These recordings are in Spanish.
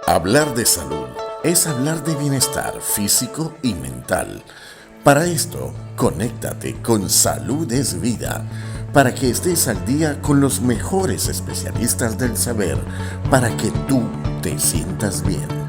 Hablar de salud es hablar de bienestar físico y mental. Para esto, conéctate con Salud es Vida, para que estés al día con los mejores especialistas del saber, para que tú te sientas bien.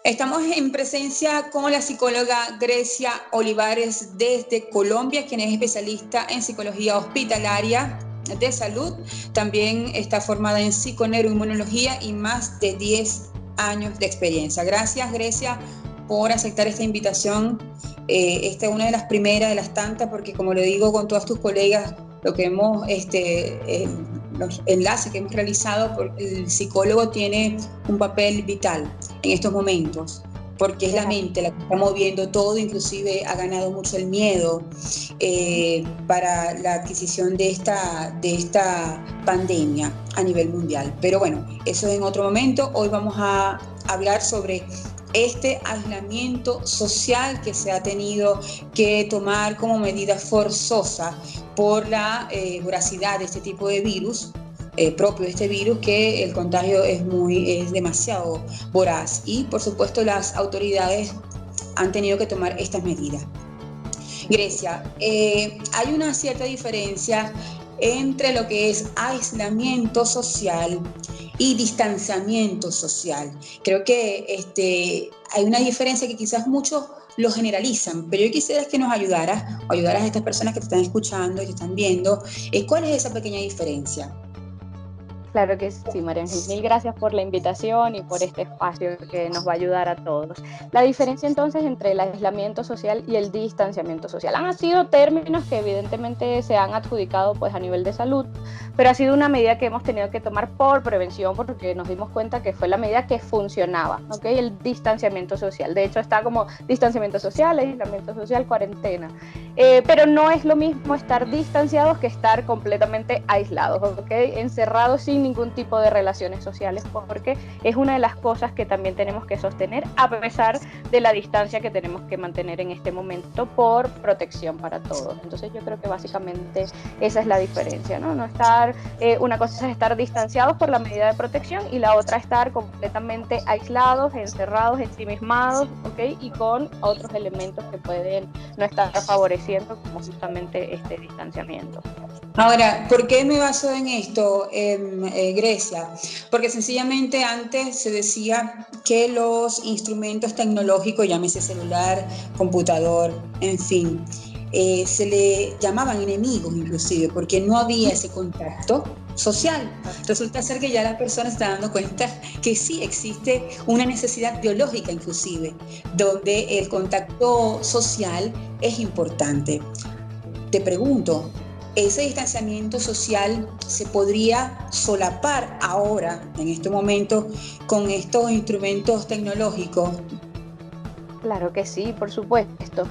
Estamos en presencia con la psicóloga Grecia Olivares desde Colombia, quien es especialista en psicología hospitalaria de salud. También está formada en psiconeuroinmunología y más de 10 años de experiencia. Gracias, Grecia, por aceptar esta invitación. Esta es una de las primeras de las tantas, porque como lo digo con todas tus colegas, lo que hemos los enlaces que hemos realizado, el psicólogo tiene un papel vital en estos momentos, porque es la mente la que está moviendo todo, inclusive ha ganado mucho el miedo para la adquisición de esta pandemia a nivel mundial. Pero bueno, eso es en otro momento. Hoy vamos a hablar sobre este aislamiento social que se ha tenido que tomar como medida forzosa por la voracidad de este tipo de virus, propio de este virus, que el contagio es demasiado voraz, y por supuesto las autoridades han tenido que tomar estas medidas. Grecia, hay una cierta diferencia entre lo que es aislamiento social y distanciamiento social. Creo que hay una diferencia que quizás muchos lo generalizan, pero yo quisiera que nos ayudaras a estas personas que te están escuchando y te están viendo, ¿cuál es esa pequeña diferencia? Claro que sí, María Ángel. Mil gracias por la invitación y por este espacio que nos va a ayudar a todos. La diferencia entonces entre el aislamiento social y el distanciamiento social han sido términos que evidentemente se han adjudicado pues a nivel de salud, pero ha sido una medida que hemos tenido que tomar por prevención, porque nos dimos cuenta que fue la medida que funcionaba, ¿ok? El distanciamiento social. De hecho está como distanciamiento social, aislamiento social, cuarentena. Pero no es lo mismo estar distanciados que estar completamente aislados, ¿ok? Encerrados sin ningún tipo de relaciones sociales, porque es una de las cosas que también tenemos que sostener a pesar de la distancia que tenemos que mantener en este momento por protección para todos. Entonces yo creo que básicamente esa es la diferencia, ¿no? No estar, una cosa es estar distanciados por la medida de protección y la otra estar completamente aislados, encerrados, ensimismados, ¿ok? Y con otros elementos que pueden no estar favoreciendo como justamente este distanciamiento. Ahora, ¿por qué me baso en esto, Grecia? Porque sencillamente antes se decía que los instrumentos tecnológicos, llámese celular, computador, en fin, se le llamaban enemigos inclusive, porque no había ese contacto social. Resulta ser que ya las personas se están dando cuenta que sí existe una necesidad biológica inclusive, donde el contacto social es importante. Te pregunto, ¿ese distanciamiento social se podría solapar ahora, en este momento, con estos instrumentos tecnológicos? Claro que sí, por supuesto.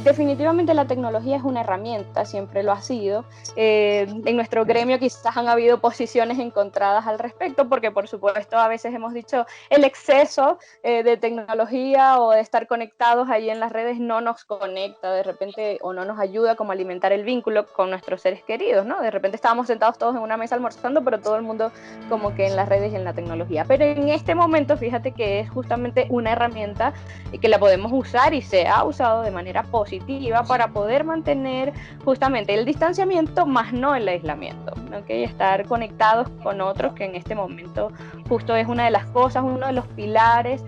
Definitivamente la tecnología es una herramienta, siempre lo ha sido. En nuestro gremio quizás han habido posiciones encontradas al respecto, porque por supuesto a veces hemos dicho el exceso de tecnología o de estar conectados ahí en las redes no nos conecta de repente o no nos ayuda como a alimentar el vínculo con nuestros seres queridos, ¿no? De repente estábamos sentados todos en una mesa almorzando, pero todo el mundo como que en las redes y en la tecnología. Pero en este momento fíjate que es justamente una herramienta que la podemos usar y se ha usado de manera positiva para poder mantener justamente el distanciamiento, más no el aislamiento, ¿okay? Estar conectados con otros, que en este momento justo es una de las cosas, uno de los pilares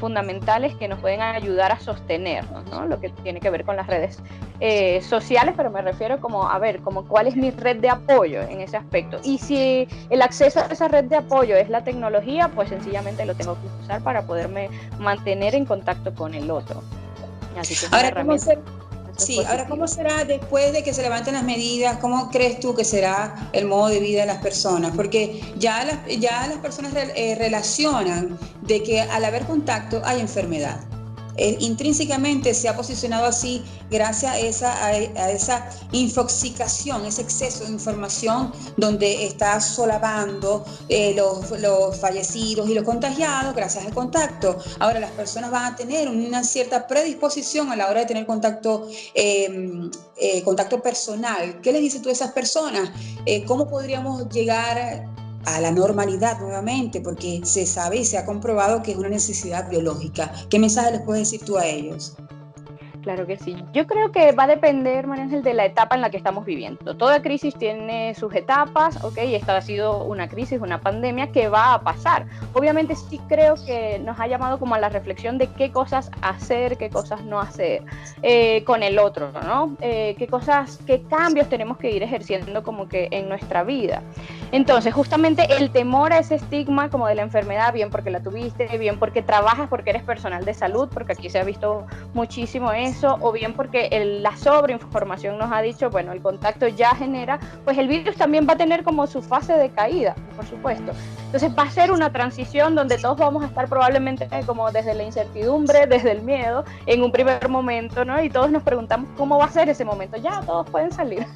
fundamentales que nos pueden ayudar a sostenernos, ¿no? Lo que tiene que ver con las redes sociales, pero me refiero como, a ver, como cuál es mi red de apoyo en ese aspecto. Y si el acceso a esa red de apoyo es la tecnología, pues sencillamente lo tengo que usar para poderme mantener en contacto con el otro. Así que ahora, ¿cómo será después de que se levanten las medidas? ¿Cómo crees tú que será el modo de vida de las personas? Porque ya las personas relacionan de que al haber contacto hay enfermedad. intrínsecamente se ha posicionado así gracias a esa infoxicación, ese exceso de información donde está solapando los fallecidos y los contagiados gracias al contacto. Ahora las personas van a tener una cierta predisposición a la hora de tener contacto personal. ¿Qué les dices tú a esas personas? ¿Cómo podríamos llegar a la normalidad nuevamente? Porque se sabe y se ha comprobado que es una necesidad biológica. ¿Qué mensaje les puedes decir tú a ellos? Claro que sí. Yo creo que va a depender, María Ángel, de la etapa en la que estamos viviendo. Toda crisis tiene sus etapas, ¿ok? Esta ha sido una crisis, una pandemia que va a pasar. Obviamente sí creo que nos ha llamado como a la reflexión de qué cosas hacer, qué cosas no hacer con el otro, ¿no? Qué cambios tenemos que ir ejerciendo como que en nuestra vida. Entonces, justamente el temor a ese estigma como de la enfermedad, bien porque la tuviste, bien porque trabajas, porque eres personal de salud, porque aquí se ha visto muchísimo eso, o bien porque la sobreinformación nos ha dicho, bueno, el contacto ya genera, pues el virus también va a tener como su fase de caída, por supuesto. Entonces va a ser una transición donde todos vamos a estar probablemente como desde la incertidumbre, desde el miedo, en un primer momento, ¿no? Y todos nos preguntamos cómo va a ser ese momento. Ya todos pueden salir.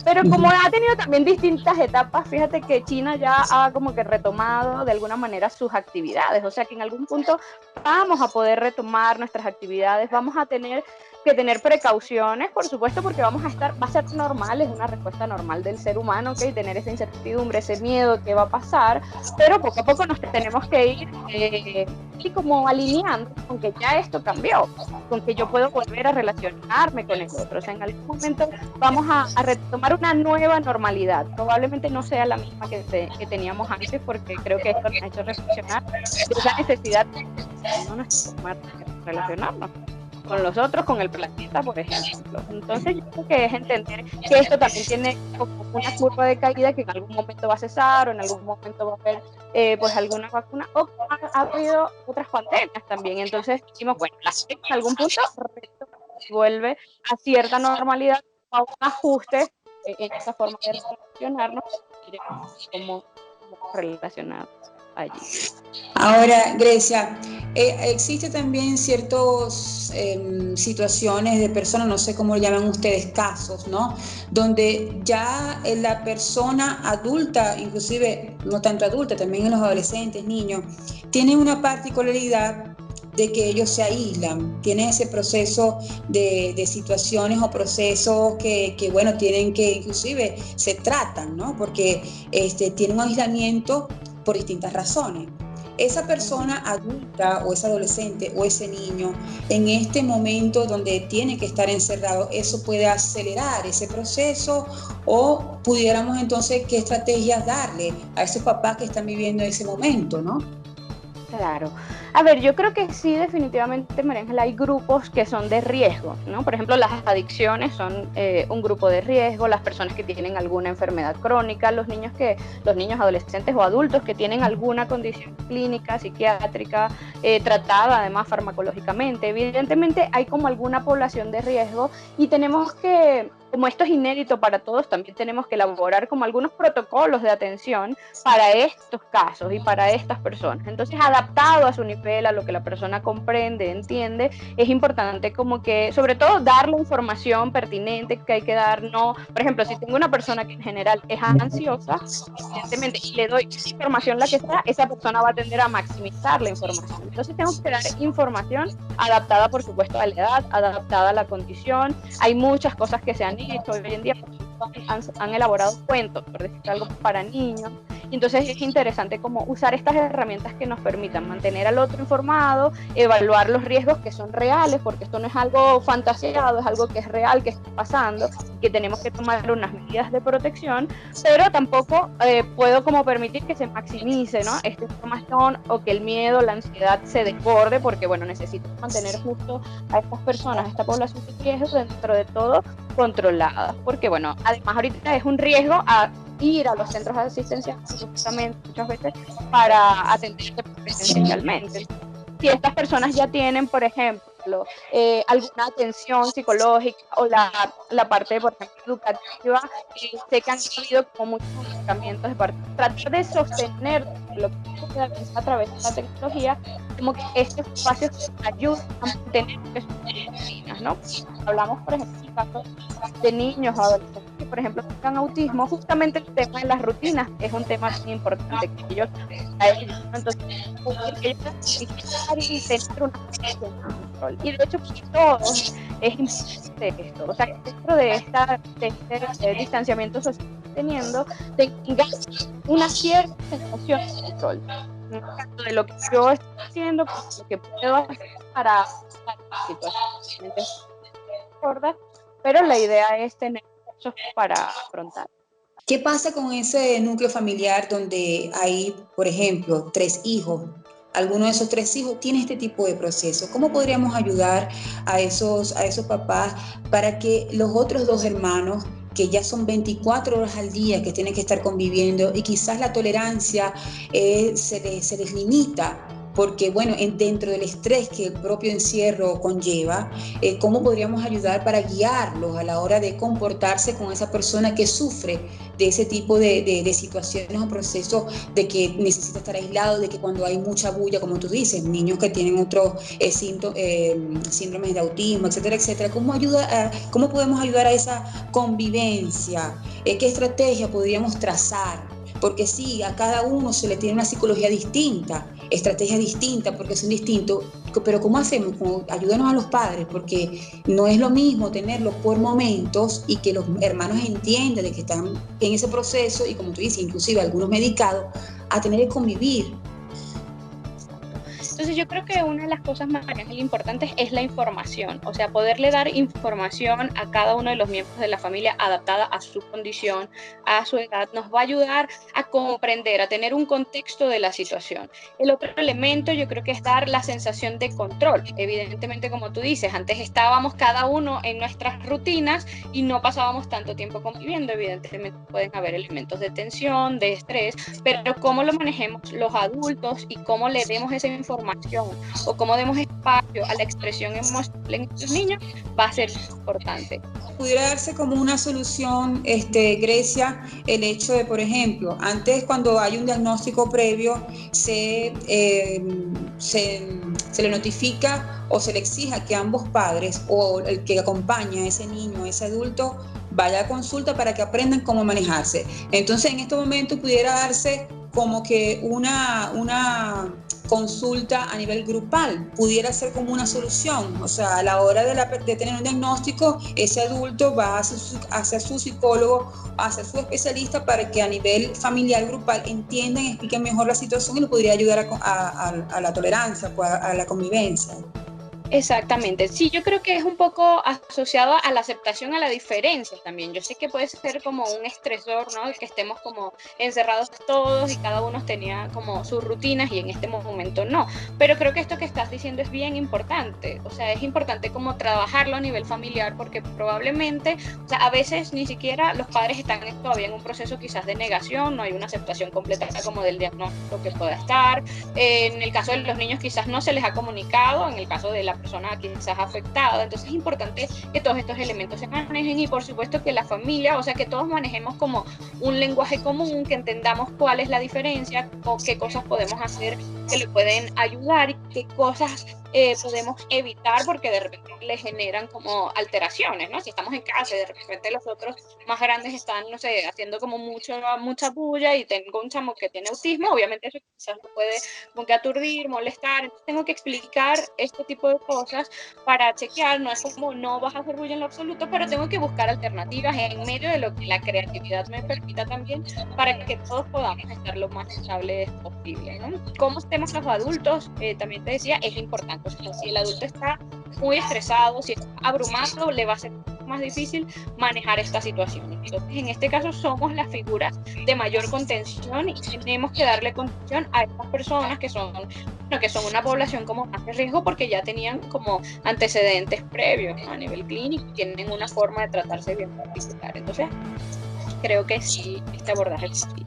Pero como ha tenido también distintas etapas, fíjate que China ya ha como que retomado de alguna manera sus actividades. O sea que en algún punto vamos a poder retomar nuestras actividades, vamos a tener que tener precauciones, por supuesto, porque va a ser normal, es una respuesta normal del ser humano, ¿okay? Tener esa incertidumbre, ese miedo que va a pasar, pero poco a poco nos tenemos que ir y como alineando con que ya esto cambió, con que yo puedo volver a relacionarme con el otro. O sea, en algún momento vamos a retomar una nueva normalidad. Probablemente no sea la misma que teníamos antes, porque creo que esto nos ha hecho reflexionar de esa necesidad de no nos relacionarnos con los otros, con el planeta, por ejemplo. Entonces yo creo que es entender que esto también tiene como una curva de caída que en algún momento va a cesar o en algún momento va a haber pues alguna vacuna, o ha habido otras pandemias también. Entonces decimos, bueno, la gente en algún punto vuelve a cierta normalidad, a un ajuste en esa forma de relacionarnos, como relacionar allí. Ahora, Grecia, existe también ciertas situaciones de personas, no sé cómo lo llaman ustedes, casos, ¿no? Donde ya la persona adulta, inclusive no tanto adulta, también en los adolescentes, niños, tienen una particularidad de que ellos se aíslan, tienen ese proceso de situaciones o procesos que bueno, tienen que inclusive se tratan, ¿no? Porque tienen un aislamiento por distintas razones. Esa persona adulta o ese adolescente o ese niño en este momento donde tiene que estar encerrado, ¿eso puede acelerar ese proceso? O pudiéramos entonces, ¿qué estrategias darle a esos papás que están viviendo ese momento, ¿no? Claro. A ver, yo creo que sí, definitivamente, María Ángela, hay grupos que son de riesgo, ¿no? Por ejemplo, las adicciones son un grupo de riesgo, las personas que tienen alguna enfermedad crónica, los niños adolescentes o adultos que tienen alguna condición clínica, psiquiátrica, tratada además farmacológicamente. Evidentemente hay como alguna población de riesgo y tenemos que, como esto es inédito para todos, también tenemos que elaborar como algunos protocolos de atención para estos casos y para estas personas. Entonces, adaptado a su nivel, a lo que la persona comprende, entiende, es importante como que, sobre todo, darle información pertinente que hay que dar. No, por ejemplo, si tengo una persona que en general es ansiosa, evidentemente, y le doy información la que sea, esa persona va a tender a maximizar la información. Entonces, tengo que dar información adaptada, por supuesto, a la edad, adaptada a la condición. Hay muchas cosas que se han hecho hoy en día, han elaborado cuentos, por decir algo, para niños. Y entonces es interesante como usar estas herramientas que nos permitan mantener al otro informado, evaluar los riesgos que son reales, porque esto no es algo fantaseado, es algo que es real, que está pasando, que tenemos que tomar unas medidas de protección, pero tampoco puedo como permitir que se maximice, ¿no?, esta información, o que el miedo, la ansiedad se desborde, porque bueno, necesito mantener justo a estas personas, a esta población de riesgo, dentro de todo controladas, porque bueno, además ahorita es un riesgo a ir a los centros de asistencia justamente muchas veces para atenderse presencialmente. Si estas personas ya tienen, por ejemplo, ejemplo, alguna atención psicológica o la parte, por ejemplo, educativa. Sé que han habido como muchos acercamientos de parte, tratar de sostener lo que se puede a través de la tecnología, como que estos espacios ayudan a mantener sus rutinas, ¿no? Hablamos, por ejemplo, en el caso de niños o adolescentes que, por ejemplo, tengan autismo, justamente el tema de las rutinas es un tema muy importante que ellos, entonces, que ellos puedan y tener una control. Y de hecho, para todos es importante esto, o sea, dentro de este distanciamiento social teniendo, tengan una cierta sensación de control de lo que yo estoy haciendo, lo que puedo hacer para situaciones gordas, pero la idea es tener recursos para afrontar. ¿Qué pasa con ese núcleo familiar donde hay, por ejemplo, 3 hijos? Alguno de esos 3 hijos tiene este tipo de proceso. ¿Cómo podríamos ayudar a esos les para que los otros 2 hermanos, que ya son 24 horas al día que tienen que estar conviviendo y quizás la tolerancia se les limita? Porque, bueno, dentro del estrés que el propio encierro conlleva, ¿cómo podríamos ayudar para guiarlos a la hora de comportarse con esa persona que sufre de ese tipo de situaciones o procesos de que necesita estar aislado, de que cuando hay mucha bulla, como tú dices, niños que tienen otros síndromes de autismo, etcétera, etcétera? ¿Cómo podemos ayudar a esa convivencia? ¿Qué estrategia podríamos trazar? Porque sí, a cada uno se le tiene una psicología distinta, estrategias distintas, porque son distintos, pero ¿cómo hacemos? Ayúdanos a los padres, porque no es lo mismo tenerlos por momentos y que los hermanos entiendan de que están en ese proceso, y como tú dices, inclusive algunos medicados, a tener que convivir. Entonces yo creo que una de las cosas más importantes es la información, o sea, poderle dar información a cada uno de los miembros de la familia adaptada a su condición, a su edad, nos va a ayudar a comprender, a tener un contexto de la situación. El otro elemento yo creo que es dar la sensación de control. Evidentemente, como tú dices, antes estábamos cada uno en nuestras rutinas y no pasábamos tanto tiempo conviviendo. Evidentemente pueden haber elementos de tensión, de estrés, pero cómo lo manejemos los adultos y cómo le demos esa información o cómo demos espacio a la expresión emocional en los niños va a ser importante. Pudiera darse como una solución, Grecia, el hecho de, por ejemplo, antes cuando hay un diagnóstico previo se le notifica o se le exija que ambos padres o el que acompaña a ese niño, a ese adulto, vaya a consulta para que aprendan cómo manejarse. Entonces, en este momento pudiera darse como que una consulta a nivel grupal, pudiera ser como una solución. O sea, a la hora de tener un diagnóstico, ese adulto va hacia su psicólogo, hacia su especialista, para que a nivel familiar grupal entiendan y expliquen mejor la situación y lo podría ayudar a la tolerancia, a la convivencia. Exactamente, sí, yo creo que es un poco asociado a la aceptación a la diferencia también. Yo sé que puede ser como un estresor, ¿no? Que estemos como encerrados todos y cada uno tenía como sus rutinas y en este momento no. Pero creo que esto que estás diciendo es bien importante, o sea, es importante como trabajarlo a nivel familiar, porque probablemente, o sea, a veces ni siquiera los padres están todavía en un proceso quizás de negación, no hay una aceptación completa como del diagnóstico que pueda estar. En el caso de los niños quizás no se les ha comunicado, en el caso de la persona quizás afectada. Entonces es importante que todos estos elementos se manejen y por supuesto que la familia, o sea, que todos manejemos como un lenguaje común, que entendamos cuál es la diferencia o qué cosas podemos hacer que le pueden ayudar y qué cosas podemos evitar porque de repente le generan como alteraciones, ¿no? Si estamos en casa y de repente los otros más grandes están, no sé, haciendo como mucha bulla y tengo un chamo que tiene autismo, obviamente eso quizás lo puede como que aturdir, molestar. Entonces tengo que explicar este tipo de cosas para chequear, no es como no vas a hacer bulla en lo absoluto, pero tengo que buscar alternativas en medio de lo que la creatividad me permita también para que todos podamos estar lo más estables posible, ¿no? Cómo estemos los adultos, también te decía, es importante. O sea, si el adulto está muy estresado, si está abrumado, le va a ser más difícil manejar esta situación. Entonces, en este caso, somos las figuras de mayor contención y tenemos que darle contención a estas personas que son una población como más de riesgo porque ya tenían como antecedentes previos, ¿no? A nivel clínico, tienen una forma de tratarse bien particular. Entonces, creo que sí, este abordaje es sí.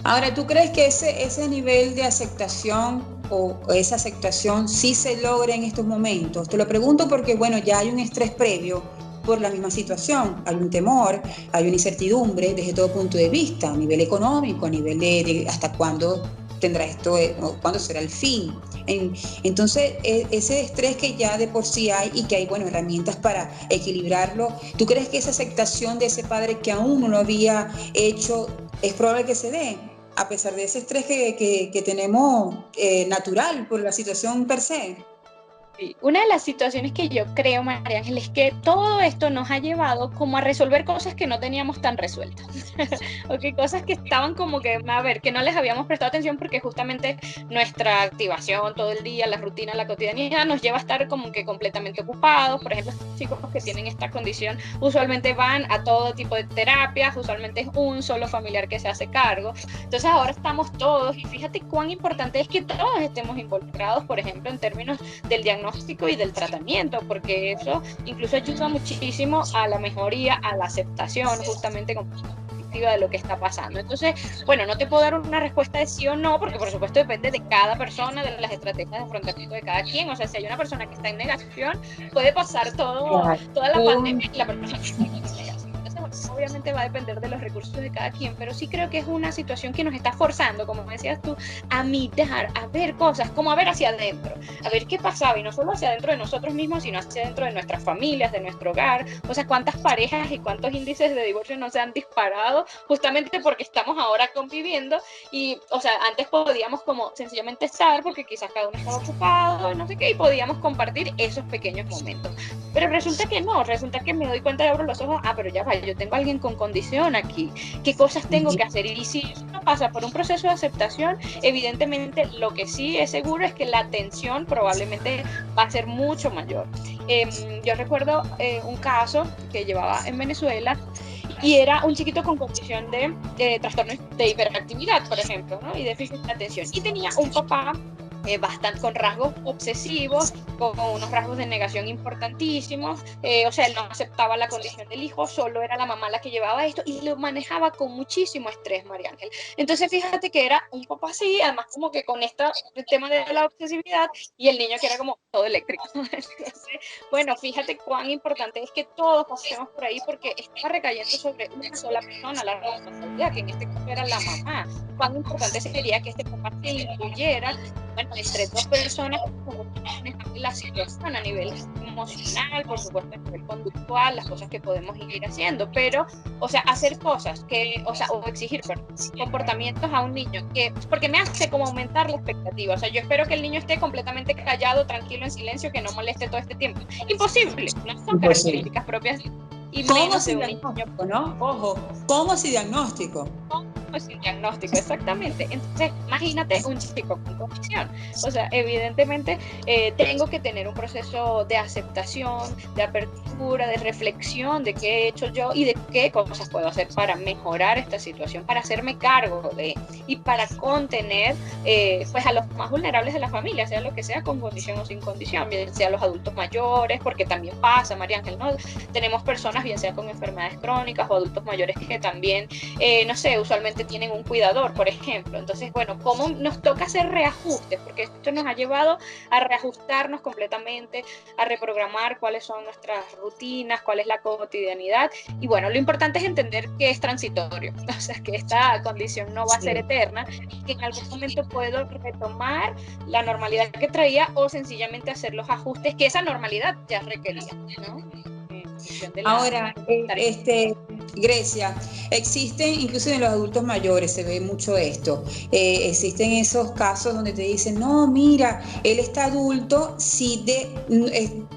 Ahora, ¿tú crees que ese nivel de aceptación o esa aceptación sí se logra en estos momentos? Te lo pregunto porque, bueno, ya hay un estrés previo por la misma situación, hay un temor, hay una incertidumbre desde todo punto de vista, a nivel económico, a nivel de hasta cuándo tendrá esto, o cuándo será el fin. Entonces, ese estrés que ya de por sí hay y que hay, bueno, herramientas para equilibrarlo, ¿tú crees que esa aceptación de ese padre que aún no lo había hecho es probable que se dé, a pesar de ese estrés que tenemos natural por la situación per se? Una de las situaciones que yo creo, María Ángel, es que todo esto nos ha llevado como a resolver cosas que no teníamos tan resueltas. Okay, cosas que estaban como que, a ver, que no les habíamos prestado atención porque justamente nuestra activación todo el día, la rutina, la cotidianidad nos lleva a estar como que completamente ocupados. Por ejemplo, chicos que tienen esta condición usualmente van a todo tipo de terapias, usualmente es un solo familiar que se hace cargo. Entonces ahora estamos todos, y fíjate cuán importante es que todos estemos involucrados, por ejemplo, en términos del diagnóstico y del tratamiento, porque eso incluso ayuda muchísimo a la mejoría, a la aceptación justamente de lo que está pasando. Entonces, bueno, no te puedo dar una respuesta de sí o no, porque por supuesto depende de cada persona, de las estrategias de afrontamiento de cada quien. O sea, si hay una persona que está en negación, puede pasar toda la pandemia y la persona que está en negación. Entonces, bueno, obviamente va a depender de los recursos de cada quien, pero sí creo que es una situación que nos está forzando, como decías tú, a mirar, a ver cosas, como a ver hacia adentro, a ver qué pasaba, y no solo hacia adentro de nosotros mismos, sino hacia adentro de nuestras familias, de nuestro hogar. O sea, cuántas parejas y cuántos índices de divorcio no se han disparado justamente porque estamos ahora conviviendo, y, o sea, antes podíamos como sencillamente estar porque quizás cada uno estaba ocupado, no sé qué, y podíamos compartir esos pequeños momentos. Pero resulta que no, resulta que me doy cuenta y abro los ojos, pero ya va, yo tengo a alguien con condición aquí, ¿qué cosas tengo que hacer? Y si eso no pasa por un proceso de aceptación, evidentemente lo que sí es seguro es que la tensión probablemente va a ser mucho mayor. Yo recuerdo un caso que llevaba en Venezuela, y era un chiquito con condición de trastorno de hiperactividad, por ejemplo, ¿no? Y déficit de atención, y tenía un papá bastante con rasgos obsesivos, con unos rasgos de negación importantísimos. O sea, él no aceptaba la condición del hijo, solo era la mamá la que llevaba esto, y lo manejaba con muchísimo estrés, María Ángel. Entonces fíjate que era un papá así, además como que con el tema de la obsesividad, y el niño que era como todo eléctrico. Entonces, bueno, fíjate cuán importante es que todos pasemos por ahí, porque estaba recayendo sobre una sola persona la responsabilidad, que en este caso era la mamá. Cuán importante sería que este papá se incluyera, bueno, entre dos personas, como manejando la situación a nivel emocional, por supuesto a nivel conductual, las cosas que podemos ir haciendo, pero, o sea, hacer cosas que, o sea, o exigir comportamientos a un niño que, porque me hace como aumentar la expectativa. O sea, yo espero que el niño esté completamente callado, tranquilo, en silencio, que no moleste todo este tiempo. Imposible, no son características propias, y menos de un niño, ¿no? Ojo, ¿cómo si diagnóstico? Sin diagnóstico, exactamente. Entonces, imagínate un chico con condición. O sea, evidentemente tengo que tener un proceso de aceptación, de apertura, de reflexión de qué he hecho yo y de qué cosas puedo hacer para mejorar esta situación, para hacerme cargo de, y para contener pues a los más vulnerables de la familia, sea lo que sea, con condición o sin condición, bien sea los adultos mayores, porque también pasa, María Ángel, ¿no? Tenemos personas, bien sea con enfermedades crónicas o adultos mayores que también, no sé, usualmente tienen un cuidador, por ejemplo. Entonces, bueno, ¿cómo nos toca hacer reajustes? Porque esto nos ha llevado a reajustarnos completamente, a reprogramar cuáles son nuestras rutinas, cuál es la cotidianidad. Y bueno, lo importante es entender que es transitorio, o sea, que esta condición no va a ser eterna, que en algún momento puedo retomar la normalidad que traía o sencillamente hacer los ajustes que esa normalidad ya requería, ¿no? Ahora, Grecia, existen, incluso en los adultos mayores se ve mucho esto, existen esos casos donde te dicen, no, mira, él está adulto, si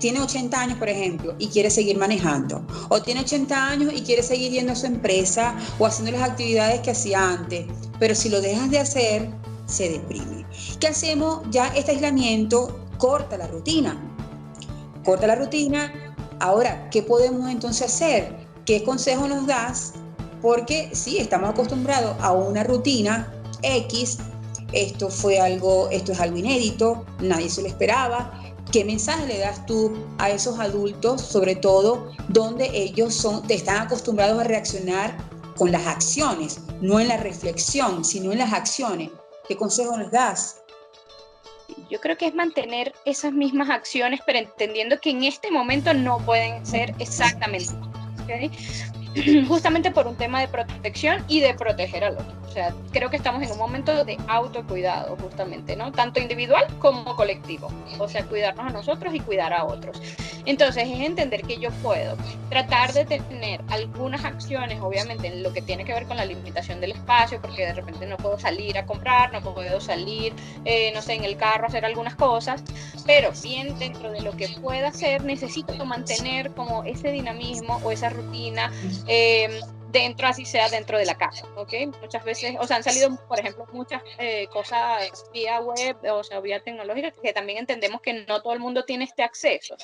tiene 80 años, por ejemplo, y quiere seguir manejando, o tiene 80 años y quiere seguir yendo a su empresa o haciendo las actividades que hacía antes, pero si lo dejas de hacer, se deprime. ¿Qué hacemos? Ya este aislamiento corta la rutina. Ahora, ¿qué podemos entonces hacer? ¿Qué consejo nos das? Porque sí, estamos acostumbrados a una rutina X, esto es algo inédito, nadie se lo esperaba. ¿Qué mensaje le das tú a esos adultos, sobre todo donde ellos están acostumbrados a reaccionar con las acciones, no en la reflexión, sino en las acciones? ¿Qué consejo nos das? Yo creo que es mantener esas mismas acciones, pero entendiendo que en este momento no pueden ser exactamente, ¿okay? Justamente por un tema de protección y de proteger al otro. O sea, creo que estamos en un momento de autocuidado, justamente, ¿no? Tanto individual como colectivo. O sea, cuidarnos a nosotros y cuidar a otros. Entonces, es entender que yo puedo tratar de tener algunas acciones, obviamente, en lo que tiene que ver con la limitación del espacio, porque de repente no puedo salir a comprar, no puedo salir, no sé, en el carro a hacer algunas cosas, pero bien dentro de lo que pueda hacer, necesito mantener como ese dinamismo o esa rutina dentro, así sea dentro de la casa, ¿ok? Muchas veces, o sea, han salido, por ejemplo, muchas cosas vía web, o sea, vía tecnológica, que también entendemos que no todo el mundo tiene este acceso.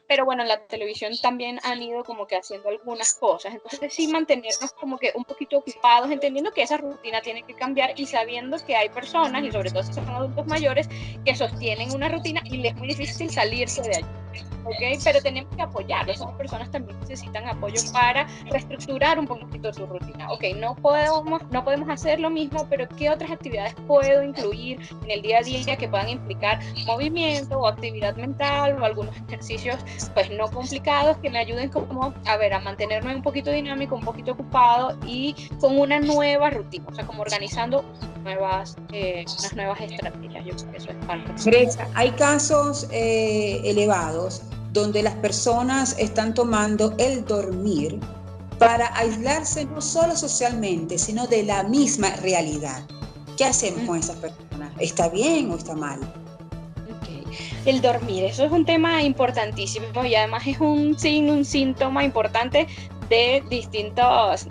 Pero bueno, en la televisión también han ido como que haciendo algunas cosas. Entonces, sí mantenernos como que un poquito ocupados, entendiendo que esa rutina tiene que cambiar y sabiendo que hay personas, y sobre todo si son adultos mayores, que sostienen una rutina y les es muy difícil salirse de allí. Okay, pero tenemos que apoyarlos. Esas personas también necesitan apoyo para reestructurar un poquito su rutina. Ok, no podemos hacer lo mismo, pero ¿qué otras actividades puedo incluir en el día a día que puedan implicar movimiento o actividad mental o algunos ejercicios pues no complicados que me ayuden como a mantenerme un poquito dinámico, un poquito ocupado y con una nueva rutina, o sea, como organizando unas nuevas estrategias? Yo creo que eso es parte. Grecia, hay casos elevados donde las personas están tomando el dormir para aislarse no solo socialmente, sino de la misma realidad. ¿Qué hacemos con esas personas? ¿Está bien o está mal? El dormir, eso es un tema importantísimo y además es un síntoma importante de distintos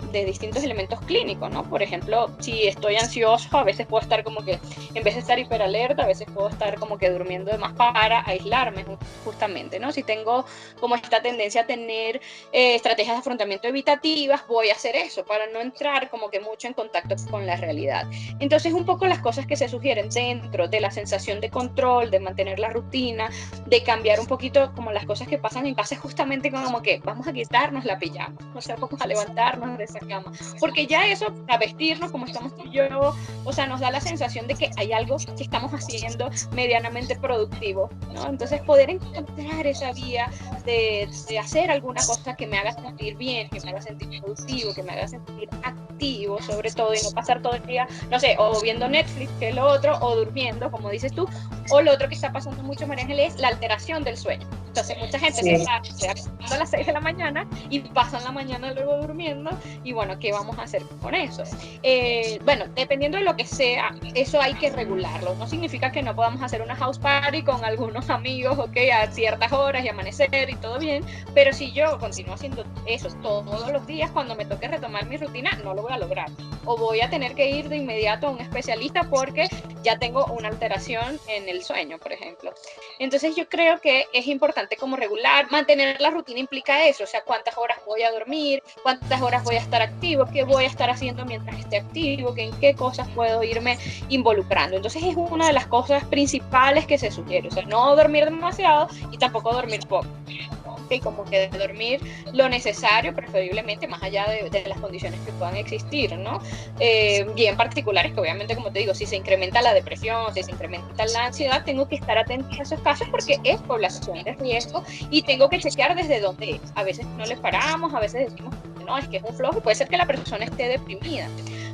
elementos clínicos, ¿no? Por ejemplo, si estoy ansioso, a veces puedo estar como que, en vez de estar hiperalerta, a veces puedo estar como que durmiendo de más para aislarme justamente, ¿no? Si tengo como esta tendencia a tener estrategias de afrontamiento evitativas, voy a hacer eso para no entrar como que mucho en contacto con la realidad. Entonces, un poco las cosas que se sugieren dentro de la sensación de control, de mantener la rutina, de cambiar un poquito como las cosas que pasan en casa, justamente como que vamos a quitarnos la pijama, o sea, vamos a levantarnos de esa cama, porque ya eso, a vestirnos como estamos tú y yo, o sea, nos da la sensación de que hay algo que estamos haciendo medianamente productivo, ¿no? Entonces poder encontrar esa vía de hacer alguna cosa que me haga sentir bien, que me haga sentir productivo, que me haga sentir activo sobre todo, y no pasar todo el día, no sé, o viendo Netflix, que es lo otro, o durmiendo, como dices tú, o lo otro que está pasando mucho, María Ángeles, es la alteración del sueño. Entonces mucha gente se está acostando a las 6 de la mañana y pasan la mañana luego durmiendo, y bueno, ¿qué vamos a hacer con eso? Bueno, dependiendo de lo que sea, eso hay que regularlo. No significa que no podamos hacer una house party con algunos amigos, ok, a ciertas horas y amanecer y todo bien, pero si yo continúo haciendo eso todos los días, cuando me toque retomar mi rutina, no lo voy a lograr. O voy a tener que ir de inmediato a un especialista porque ya tengo una alteración en el sueño, por ejemplo. Entonces yo creo que es importante como regular, mantener la rutina implica eso, o sea, cuántas horas voy a dormir, cuántas horas voy a estar activo, qué voy a estar haciendo mientras esté activo, en qué cosas puedo irme involucrando. Entonces es una de las cosas principales que se sugiere, o sea, no dormir demasiado y tampoco dormir poco. Okay, como que de dormir lo necesario, preferiblemente más allá de las condiciones que puedan existir, ¿no? Bien particulares que obviamente, como te digo, si se incrementa la depresión, si se incrementa la ansiedad, tengo que estar atenta a esos casos porque es población de riesgo y tengo que chequear desde dónde es. A veces no les paramos, a veces decimos, no, es que es un flojo, puede ser que la persona esté deprimida.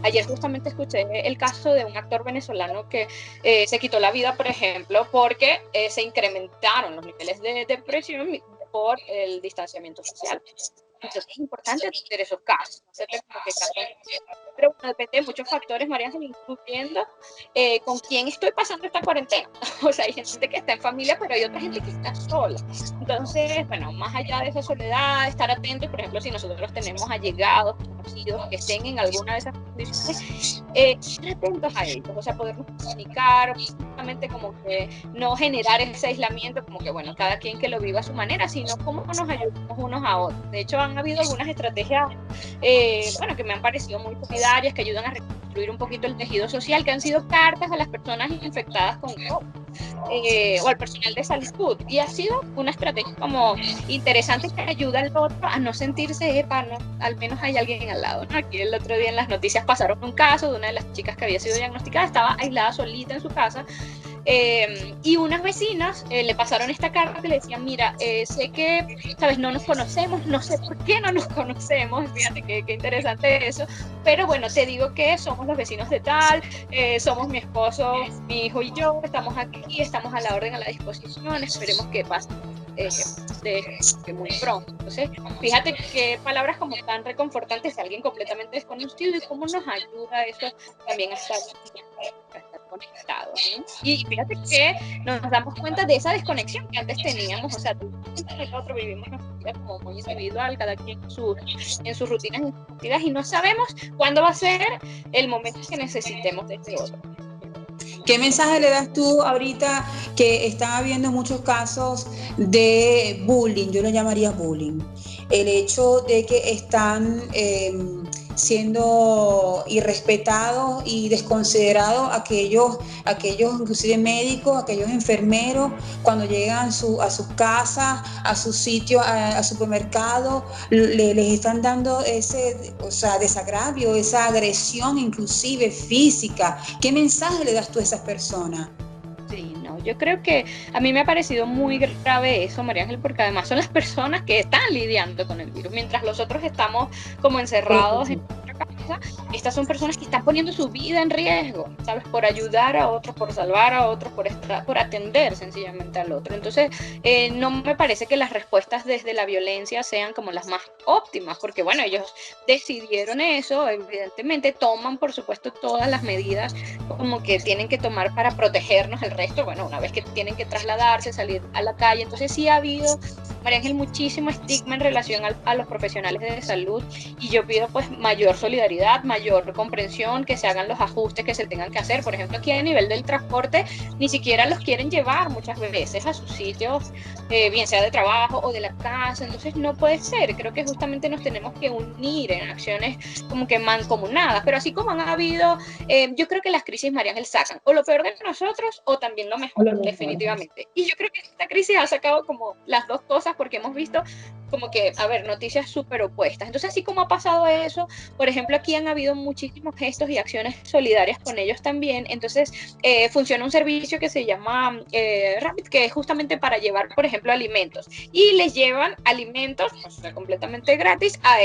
Ayer justamente escuché el caso de un actor venezolano que se quitó la vida, por ejemplo, porque se incrementaron los niveles de depresión por el distanciamiento social. Entonces es importante tener esos casos, hacerle como que caso. Pero bueno, depende de muchos factores, María Ángel, incluyendo con quién estoy pasando esta cuarentena. O sea, hay gente que está en familia, pero hay otra gente que está sola. Entonces, bueno, más allá de esa soledad, estar atentos, por ejemplo, si nosotros tenemos allegados, conocidos que estén en alguna de esas condiciones, estar atentos a ellos, o sea, podernos comunicar, justamente como que no generar ese aislamiento, como que, bueno, cada quien que lo viva a su manera, sino cómo nos ayudamos unos a otros. De hecho, han habido algunas estrategias, bueno, que me han parecido muy solidarias, que ayudan a reconstruir un poquito el tejido social, que han sido cartas a las personas infectadas con COVID, o al personal de salud, y ha sido una estrategia como interesante que ayuda al otro a no sentirse, no, al menos hay alguien al lado, ¿no? Aquí el otro día en las noticias pasaron un caso de una de las chicas que había sido diagnosticada, estaba aislada solita en su casa, Y unas vecinas le pasaron esta carta que le decían, mira, sé que, sabes, no nos conocemos, no sé por qué no nos conocemos, fíjate qué interesante eso, pero bueno, te digo que somos los vecinos de tal, somos mi esposo, mi hijo y yo, estamos aquí, estamos a la orden, a la disposición, esperemos que pase de muy pronto. Entonces, fíjate qué palabras como tan reconfortantes de alguien completamente desconocido y cómo nos ayuda eso también a estar conectados, ¿no? Y fíjate que nos damos cuenta de esa desconexión que antes teníamos, o sea, nosotros vivimos nuestra vida como muy individual, cada quien en sus rutinas y no sabemos cuándo va a ser el momento que necesitemos de este otro. ¿Qué mensaje le das tú ahorita que están habiendo muchos casos de bullying? Yo lo llamaría bullying. El hecho de que están siendo irrespetados y desconsiderados aquellos inclusive médicos, aquellos enfermeros, cuando llegan a sus casas, a sus sitios, a supermercados, les están dando ese, o sea, desagravio, esa agresión inclusive física. ¿Qué mensaje le das tú a esas personas? Sí, no, yo creo que a mí me ha parecido muy grave eso, María Ángel, porque además son las personas que están lidiando con el virus, mientras los otros estamos como encerrados en nuestra casa. Estas son personas que están poniendo su vida en riesgo, ¿sabes? Por ayudar a otros, por salvar a otros, por atender sencillamente al otro. Entonces, no me parece que las respuestas desde la violencia sean como las más óptimas, porque bueno, ellos decidieron eso, evidentemente toman, por supuesto, todas las medidas como que tienen que tomar para protegernos el resto, bueno, una vez que tienen que trasladarse, salir a la calle. Entonces sí ha habido, María Ángel, muchísimo estigma en relación a los profesionales de salud, y yo pido pues mayor solidaridad, mayor comprensión, que se hagan los ajustes que se tengan que hacer. Por ejemplo, aquí a nivel del transporte ni siquiera los quieren llevar muchas veces a sus sitios, bien sea de trabajo o de la casa. Entonces no puede ser, creo que justamente nos tenemos que unir en acciones como que mancomunadas, pero así como han habido, yo creo que las crisis, María Ángel, sacan o lo peor de nosotros o también lo mejor, definitivamente. Y yo creo que esta crisis ha sacado como las dos cosas, porque hemos visto como que, a ver, noticias súper opuestas. Entonces, así como ha pasado eso, por ejemplo, aquí han habido muchísimos gestos y acciones solidarias con ellos también. Entonces, funciona un servicio que se llama Rapid, que es justamente para llevar, por ejemplo, alimentos. Y les llevan alimentos, o sea, completamente gratis a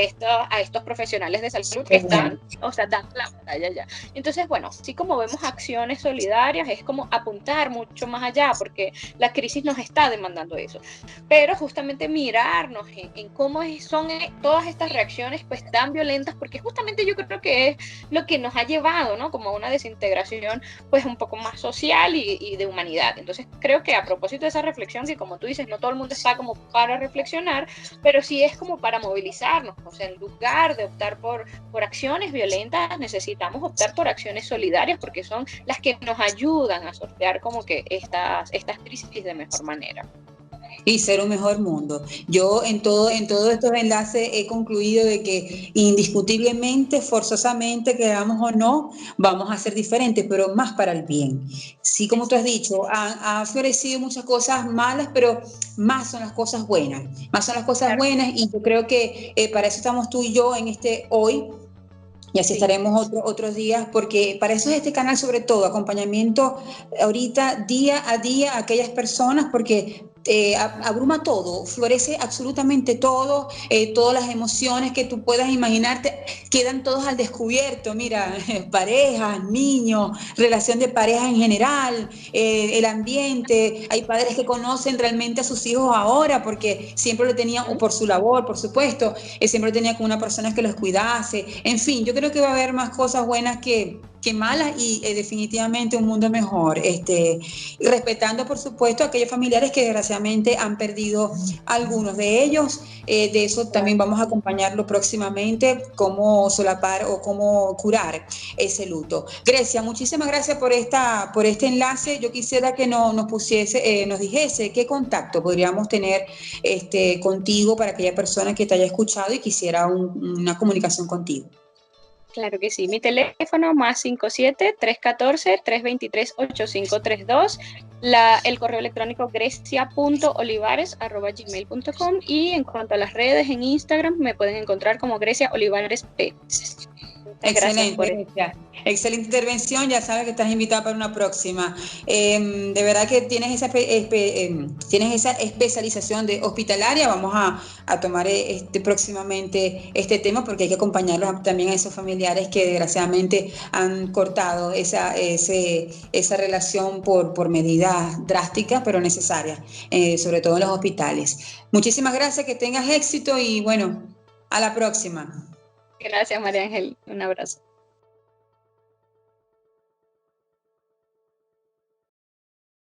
estos profesionales de salud que están, o sea, dando la batalla ya. Entonces, bueno, así como vemos acciones solidarias, es como apuntar mucho más allá, porque la crisis nos está demandando eso. Pero justamente mirarnos en cómo son todas estas reacciones pues tan violentas, porque justamente yo creo que es lo que nos ha llevado, ¿no? Como a una desintegración pues un poco más social y de humanidad. Entonces creo que a propósito de esa reflexión, que como tú dices, no todo el mundo está como para reflexionar, pero sí es como para movilizarnos. O sea, en lugar de optar por acciones violentas, necesitamos optar por acciones solidarias, porque son las que nos ayudan a sortear como que estas crisis de mejor manera. Y ser un mejor mundo. Yo en todos estos enlaces he concluido de que indiscutiblemente, forzosamente, queramos o no, vamos a ser diferentes, pero más para el bien. Sí, como tú has dicho, ha florecido muchas cosas malas, pero más son las cosas buenas. Más son las cosas buenas, y yo creo que para eso estamos tú y yo en este hoy. Y así estaremos otros días, porque para eso es este canal, sobre todo, acompañamiento ahorita, día a día, a aquellas personas, porque abruma todo, florece absolutamente todo, todas las emociones que tú puedas imaginarte, quedan todos al descubierto. Mira, parejas, niños, relación de pareja en general, el ambiente, hay padres que conocen realmente a sus hijos ahora, porque siempre lo tenían por su labor, por supuesto, siempre lo tenían con una persona que los cuidase. En fin, yo creo que va a haber más cosas buenas que malas, y definitivamente un mundo mejor, respetando por supuesto a aquellos familiares que desgraciadamente han perdido algunos de ellos. De eso también vamos a acompañarlo próximamente, cómo solapar o cómo curar ese luto. Grecia, muchísimas gracias por este enlace. Yo quisiera que nos dijese qué contacto podríamos tener contigo, para aquella persona que te haya escuchado y quisiera una comunicación contigo. Claro que sí, mi teléfono más 57-314-323-8532, el correo electrónico grecia.olivares@gmail.com, y en cuanto a las redes, en Instagram me pueden encontrar como Grecia Olivares P. Excelente, excelente intervención. Ya sabes que estás invitada para una próxima. De verdad que tienes esa especialización de hospitalaria. Vamos a tomar próximamente este tema porque hay que acompañarlos también a esos familiares que desgraciadamente han cortado esa relación por medidas drásticas pero necesarias, sobre todo en los hospitales. Muchísimas gracias, que tengas éxito y bueno, a la próxima. Gracias, María Ángel. Un abrazo.